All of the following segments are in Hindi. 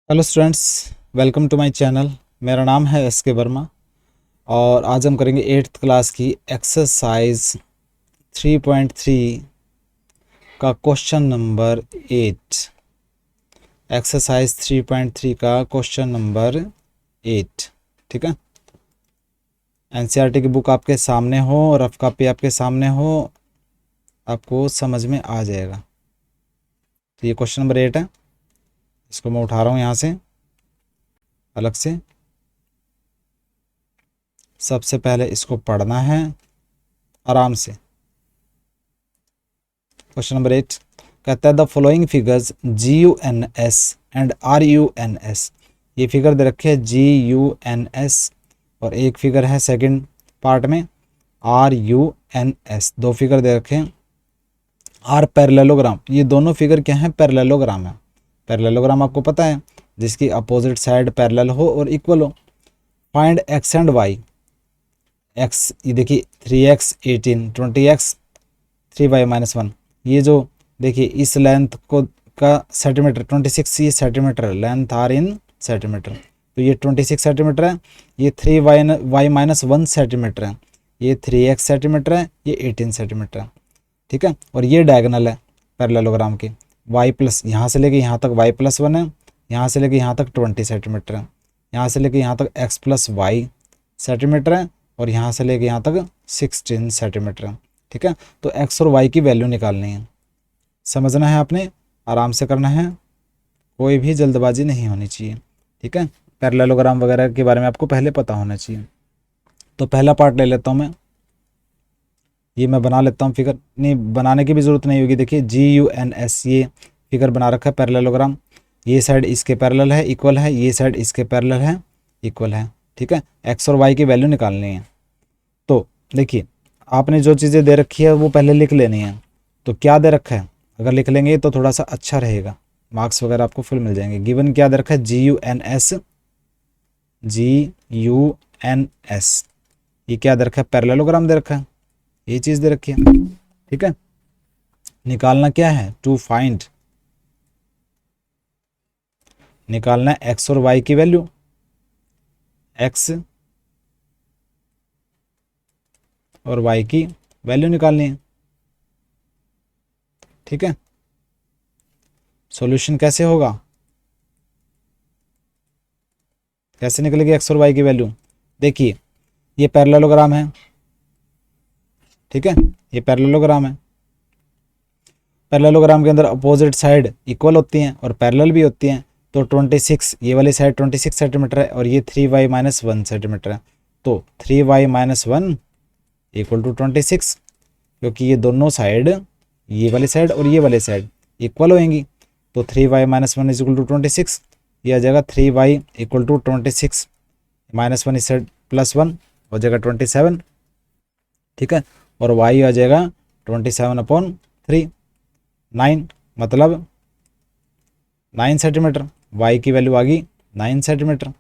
Hello students, welcome to my channel. मेरा नाम है SK वर्मा और आज हम करेंगे 8th क्लास की एक्सरसाइज 3.3 का क्वेश्चन नंबर 8। एक्सरसाइज 3.3 का क्वेश्चन नंबर 8। ठीक है। NCERT की बुक आपके सामने हो, रफ कॉपी आपके सामने हो, आपको समझ में आ जाएगा। तो ये क्वेश्चन नंबर 8 है। इसको मैं उठा रहा हूँ यहाँ से अलग से। सबसे पहले इसको पढ़ना है आराम से। क्वेश्चन नंबर 8 कहता है the following figures GUNS and RUNS। ये फिगर दे रखे है GUNS और एक फिगर है सेकंड पार्ट में RUNS। दो फिगर दे रखे हैं। आर पैरेललोग्राम, ये दोनों फिगर क्या हैं? पैरेललोग्राम है। पैरेललोग्राम आपको पता है, जिसकी अपोजिट साइड पैरेलल हो और इक्वल हो। Find X and Y. X ये देखिए 3x 18 20x 3y-1। ये जो देखिए इस लेंथ को का सेंटीमीटर 26 ये centimetre length are in centimetre, तो ये 26 सेंटीमीटर है। ये 3y-1 सेंटीमीटर है। ये 3x सेंटीमीटर है। ये 18 सेंटीमीटर है। ठीक है। और ये डायगोनल है पैरेललोग्राम की। y प्लस यहाँ से लेके यहाँ तक y+1 है। यहाँ से लेके यहाँ तक 20 सेंटीमीटर है। यहाँ से लेके यहाँ तक x+y सेंटीमीटर है और यहाँ से लेके यहाँ तक 16 सेंटीमीटर है। ठीक है। तो x और y की वैल्यू निकालनी है। समझना है आपने, आराम से करना है, कोई भी जल्दबाजी नहीं होनी चाहिए। ठीक है। पैरेललोग्राम वगैरह के बारे में आपको पहले पता होना चाहिए। तो पहला पार्ट ले लेता हूँ मैं। ये मैं बना लेता हूँ फिगर, नहीं बनाने की भी ज़रूरत नहीं होगी। देखिए GUNS ये फिगर बना रखा है पैरेललोग्राम। ये साइड इसके पैरेलल है, इक्वल है। ये साइड इसके पैरेलल है, इक्वल है। ठीक है। x और y की वैल्यू निकालनी है। तो देखिए आपने जो चीज़ें दे रखी है वो पहले लिख लेनी है। तो क्या दे रखा है, अगर लिख लेंगे तो थोड़ा सा अच्छा रहेगा, मार्क्स वगैरह आपको फुल मिल जाएंगे। गिवन क्या दे रखा है? GUNS। ये क्या दे रखा है? पैरेललोग्राम दे रखा है। ये चीज़ दे रखी है। ठीक है। निकालना क्या है? टू फाइंड, निकालना है x और y की वैल्यू। x और y की वैल्यू निकालनी है। ठीक है। सॉल्यूशन कैसे होगा, कैसे निकलेगी x और y की वैल्यू? देखिए ये पैरेललोग्राम है। ठीक है। ये पैरेललोग्राम है। पैरेललोग्राम के अंदर अपोजिट साइड इक्वल होती हैं और पैरेलल भी होती हैं। तो 26 ये वाली साइड 26 सेंटीमीटर है और ये 3y-1 सेंटीमीटर है। तो 3y-1 इक्वल टू 26, क्योंकि ये दोनों साइड, ये वाली साइड और ये वाली साइड इक्वल होएंगी। तो 3y-1 इज इक्वल टू 26। ये आ जाएगा 3y इक्वल टू 26 -1 इस साइड +1 हो जाएगा 27। ठीक है। और y आ जाएगा 27/3 9, मतलब 9 सेंटीमीटर। y की वैल्यू आ गई 9 सेंटीमीटर।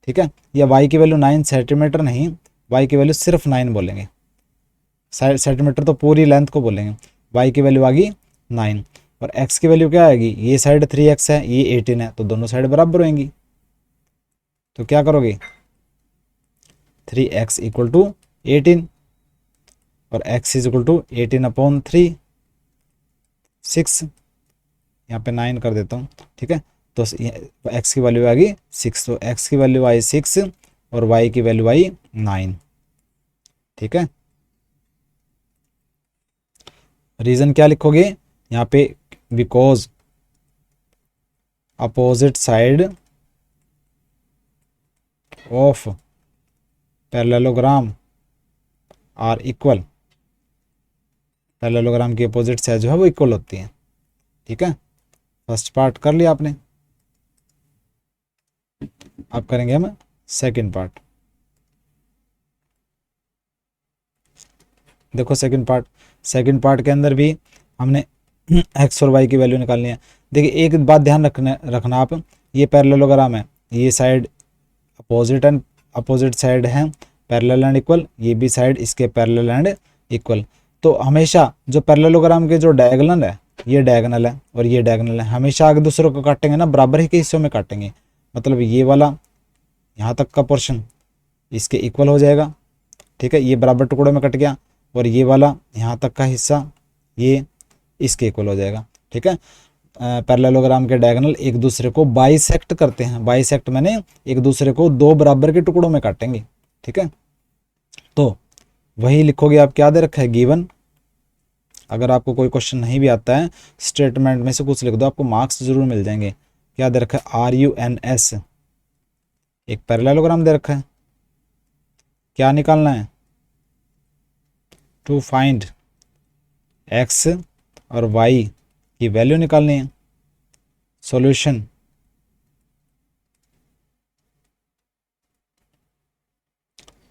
ठीक है। या y की वैल्यू 9 सेंटीमीटर नहीं, y की वैल्यू सिर्फ 9 बोलेंगे। सेंटीमीटर तो पूरी लेंथ को बोलेंगे। y की वैल्यू आ गई 9 और x की वैल्यू क्या आएगी? ये साइड 3x है, ये 18 है, तो दोनों साइड बराबर होंगी। तो क्या करोगे? 3x इक्वल टू 18 और x इज इक्वल टू 18/3 6। यहाँ पे 9 कर देता हूँ। ठीक है। तो x की वैल्यू आ गई 6, तो x की वैल्यू आई 6 और y की वैल्यू आई 9। ठीक है। रीज़न क्या लिखोगे यहाँ पे? Because opposite side of parallelogram are equal. Parallelogram की अपोजिट साइड जो है वो इक्वल होती है। ठीक है। फर्स्ट पार्ट कर लिया आपने। अब करेंगे हम सेकंड पार्ट। देखो सेकंड पार्ट के अंदर भी हमने x और y की वैल्यू निकालनी है। देखिए एक बात ध्यान रखना आप, ये पैरेललोग्राम है, ये साइड अपोजिट साइड है पैरेलल एंड इक्वल, ये भी साइड इसके पैरेलल एंड इक्वल। तो हमेशा जो पैरेललोग्राम के जो डायगोनल है ये डायगोनल है और ये डायगोनल है, हमेशा एक दूसरे को काटेंगे ना, बराबर ही के हिस्सों में काटेंगे, मतलब ये वाला यहाँ तक का पोर्शन इसके इक्वल हो जाएगा, ठीक है, ये बराबर टुकड़ों में कट गया, और ये वाला यहाँ तक का हिस्सा ये इसके इक्वल हो जाएगा, ठीक है। पैरेललोग्राम के डायगोनल एक दूसरे को बाइसेक्ट करते हैं, बाइसेक्ट मैंने एक दूसरे को दो बराबर के टुकड़ों में काटेंगे, ठीक है। तो वही लिखोगे आप, क्या दे रखा है गिवन। अगर आपको कोई क्वेश्चन नहीं भी आता है, स्टेटमेंट में से कुछ लिख दो, आपको मार्क्स जरूर मिल जाएंगे। क्या दे रखा है, RUNS, एक पैरेललोग्राम दे रखा है, क्या निकालना है, टू फाइंड x और y की वैल्यू निकालनी है। सॉल्यूशन,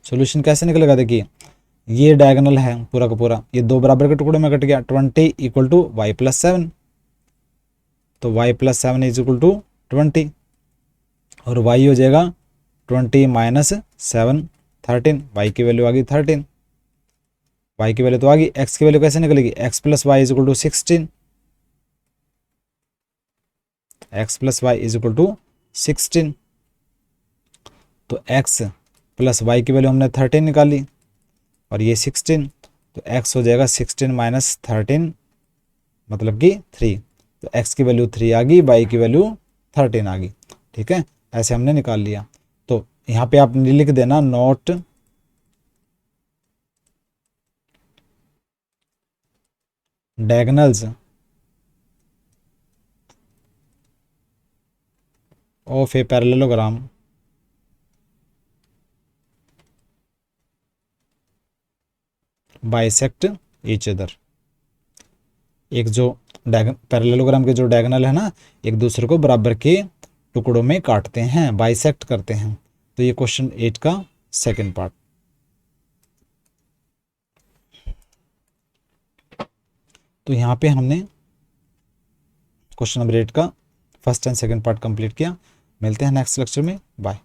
सॉल्यूशन कैसे निकलेगा, देखिए ये डायगोनल है पूरा का पूरा, ये दो बराबर के टुकड़े में कट गया, 20 इक्वल टू वाई प्लस 7, तो y plus 7 is equal to 20, और y हो जाएगा 20 माइनस 7 13, y की वैल्यू आ गई 13, y की वैल्यू तो आ गई, x की वैल्यू कैसे निकलेगी, x plus Y is equal to 16, x plus Y is equal to 16, तो x प्लस वाई की वैल्यू हमने 13 निकाली और ये 16, तो x हो जाएगा 16 माइनस 13 मतलब कि 3, तो x की वैल्यू 3 आ गई, y की वैल्यू 13 आ गई, ठीक है, ऐसे हमने निकाल लिया। तो यहाँ पे आप लिख देना note diagonals of a parallelogram bisect each other. एक जो पैरेललोग्राम के जो डायगोनल है ना, एक दूसरे को बराबर के टुकड़ों में काटते हैं, बाइसेक्ट करते हैं। तो ये क्वेश्चन 8 का सेकंड पार्ट। तो यहाँ पे हमने क्वेश्चन नंबर 8 का first and second part complete किया। मिलते हैं नेक्स्ट लेक्चर में, बाय।